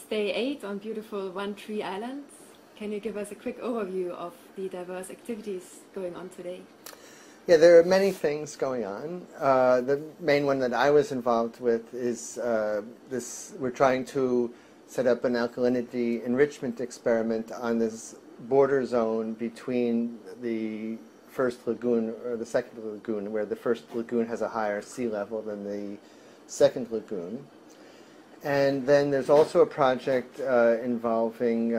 day 8 on beautiful One Tree Island. Can you give us a quick overview of the diverse activities going on today? Yeah, there are many things going on. The main one that I was involved with is we're trying to set up an alkalinity enrichment experiment on this border zone between the first lagoon or the second lagoon, where the first lagoon has a higher sea level than the second lagoon. And then there's also a project involving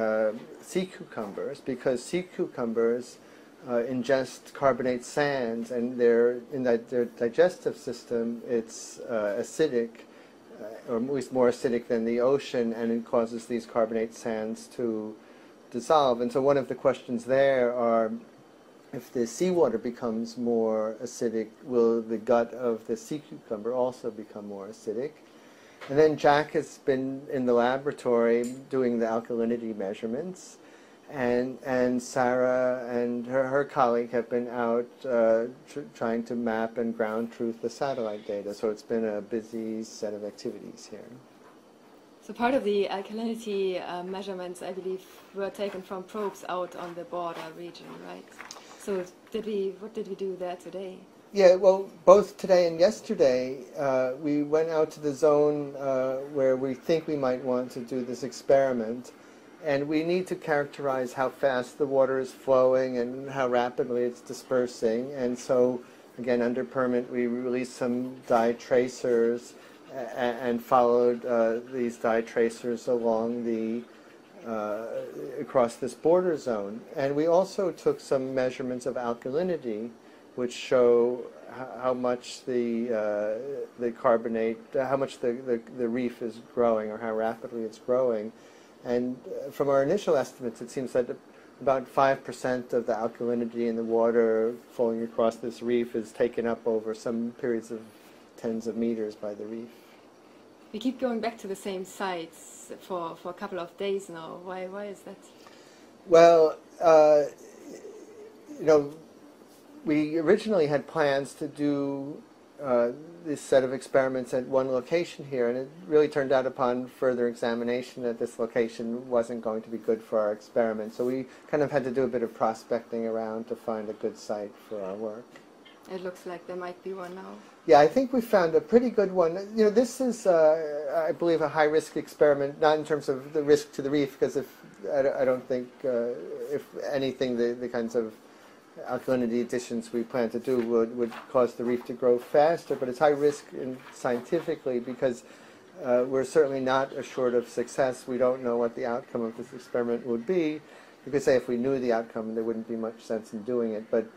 sea cucumbers, because sea cucumbers ingest carbonate sands, and in their digestive system it's acidic, or at least more acidic than the ocean, and it causes these carbonate sands to dissolve. And so one of the questions there are, if the seawater becomes more acidic, will the gut of the sea cucumber also become more acidic? And then Jack has been in the laboratory doing the alkalinity measurements, and Sarah and her colleague have been out trying to map and ground truth the satellite data. So it's been a busy set of activities here. So part of the alkalinity measurements, I believe, were taken from probes out on the border region, right? So what did we do there today? Yeah, well, both today and yesterday, we went out to the zone where we think we might want to do this experiment. And we need to characterize how fast the water is flowing and how rapidly it's dispersing. And so, again, under permit, we released some dye tracers and followed these dye tracers along across this border zone. And we also took some measurements of alkalinity, which show how much the carbonate, how much the reef is growing, or how rapidly it's growing. And from our initial estimates, it seems that about 5% of the alkalinity in the water flowing across this reef is taken up over some periods of tens of meters by the reef. We keep going back to the same sites for a couple of days now. Why is that? Well, we originally had plans to do this set of experiments at one location here, and it really turned out upon further examination that this location wasn't going to be good for our experiment. So we kind of had to do a bit of prospecting around to find a good site for our work. It looks like there might be one now. Yeah, I think we found a pretty good one. You know, this is, I believe, a high-risk experiment, not in terms of the risk to the reef, because I don't think, if anything, the kinds of alkalinity additions we plan to do would cause the reef to grow faster, but it's high risk scientifically, because we're certainly not assured of success. We don't know what the outcome of this experiment would be. You could say if we knew the outcome, there wouldn't be much sense in doing it, but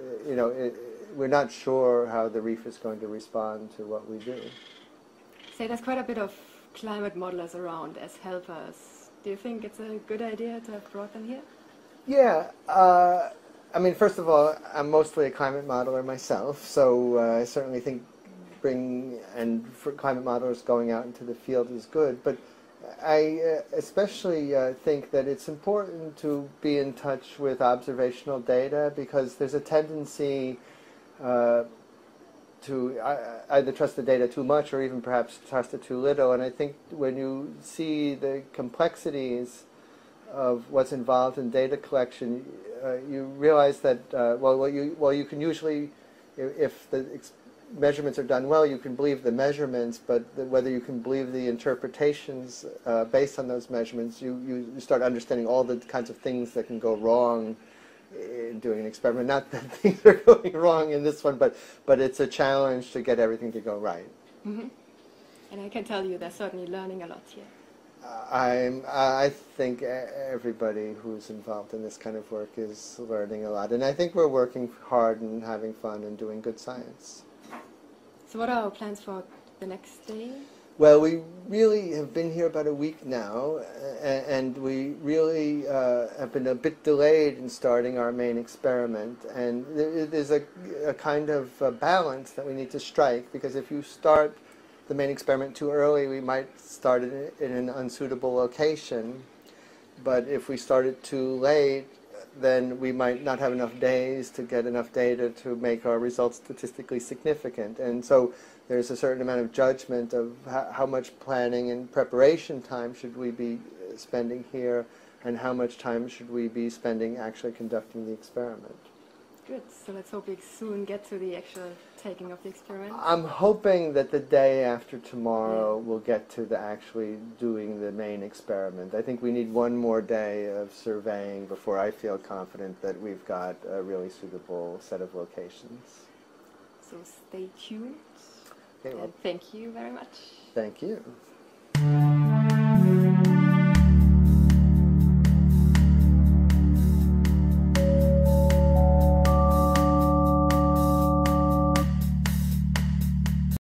we're not sure how the reef is going to respond to what we do. So there's quite a bit of climate modelers around as helpers. Do you think it's a good idea to have brought them here? Yeah. I mean, first of all, I'm mostly a climate modeler myself, so I certainly think for climate modelers going out into the field is good. But I especially think that it's important to be in touch with observational data, because there's a tendency to either trust the data too much or even perhaps trust it too little. And I think when you see the complexities of what's involved in data collection, you realize that, you can usually, if the measurements are done well, you can believe the measurements, but whether you can believe the interpretations based on those measurements, you start understanding all the kinds of things that can go wrong in doing an experiment. Not that things are going wrong in this one, but it's a challenge to get everything to go right. Mm-hmm. And I can tell you they're certainly learning a lot here. I think everybody who's involved in this kind of work is learning a lot, and I think we're working hard and having fun and doing good science. So what are our plans for the next day? Well, we really have been here about a week now, and we really have been a bit delayed in starting our main experiment. And there's a kind of balance that we need to strike, because if you start the main experiment too early, we might start it in an unsuitable location. But if we start it too late, then we might not have enough days to get enough data to make our results statistically significant. And so there's a certain amount of judgment of how much planning and preparation time should we be spending here, and how much time should we be spending actually conducting the experiment. Good. So let's hope we soon get to the actual taking of the experiment. I'm hoping that the day after tomorrow we'll get to the actually doing the main experiment. I think we need one more day of surveying before I feel confident that we've got a really suitable set of locations. So stay tuned. Okay, well, And thank you very much. thank you.